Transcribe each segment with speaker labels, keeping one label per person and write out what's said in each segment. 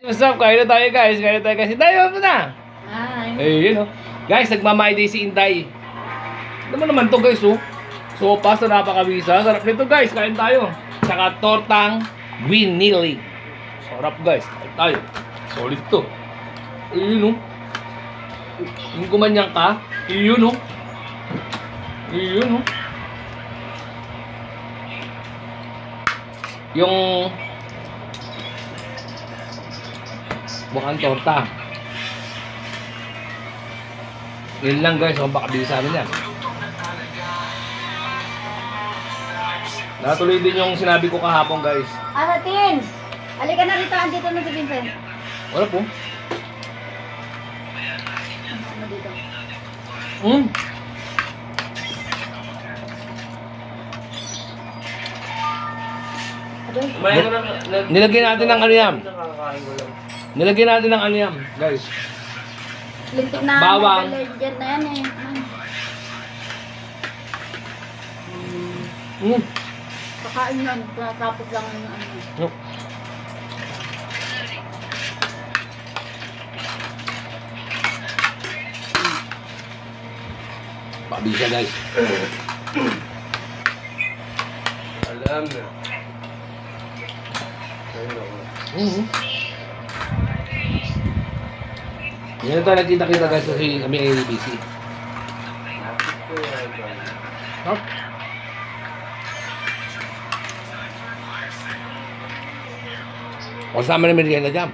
Speaker 1: What's up? Kain na tayo guys. Kain na tayo guys. Inday, ano na?
Speaker 2: Hi.
Speaker 1: Ayun oh. Guys, nagmamay day si Inday. Naman to guys oh. Sopas na napakabisa. Sarap nito guys. Kain tayo. Tsaka tortang winili. Sarap guys. Kain tayo. Solid to. Ayun oh. Yung kumanyang ka. Ayun oh. Ayun oh. Yung mukhang torta. Yun lang guys, kung baka bisa namin yan. Natuloy din yung sinabi ko kahapon guys.
Speaker 2: Aratin! Halika na rito, andito na si Vincent.
Speaker 1: Wala po.
Speaker 2: Ano dito?
Speaker 1: Nilagyan natin ng ano yan. Nilagyan natin ng ano yan, guys.
Speaker 2: Lintik na
Speaker 1: Bawang.
Speaker 2: allergen na yan eh. Kakain yan, tapos lang yung ano.
Speaker 1: Pabisa guys.
Speaker 3: Alam na.
Speaker 1: Yan tayo nagkita-kita guys kasi kami ay busy. Huh? Kasama na merienda dyan.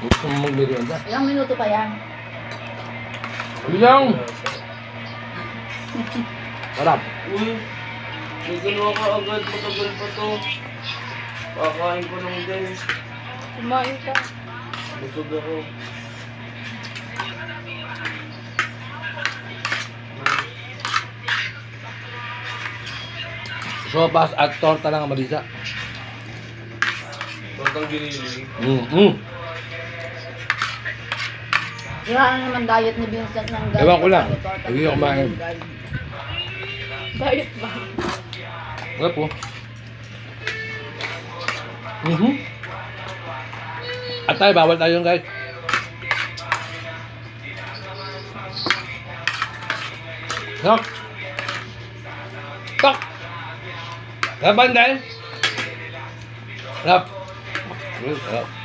Speaker 1: Gusto mo mag-merienda?
Speaker 2: Ilang minuto pa yan?
Speaker 1: Ilang! Sarap.
Speaker 3: Uy, may ginawa ka agad. Matagal pa to. Kakain ko lang din.
Speaker 2: Kumain ka.
Speaker 3: Busog ako.
Speaker 1: Sopas at torta lang ang Marisa.
Speaker 3: Tortang ginili.
Speaker 2: Wala na naman diet ni Vincent ng diet.
Speaker 1: Ewan ko lang. Hindi ako kumain.
Speaker 2: Diet ba?
Speaker 1: Wala po. At tayo, bawal tayo yun guys. Sok! Sok! Laban dahil? Lap! Lap!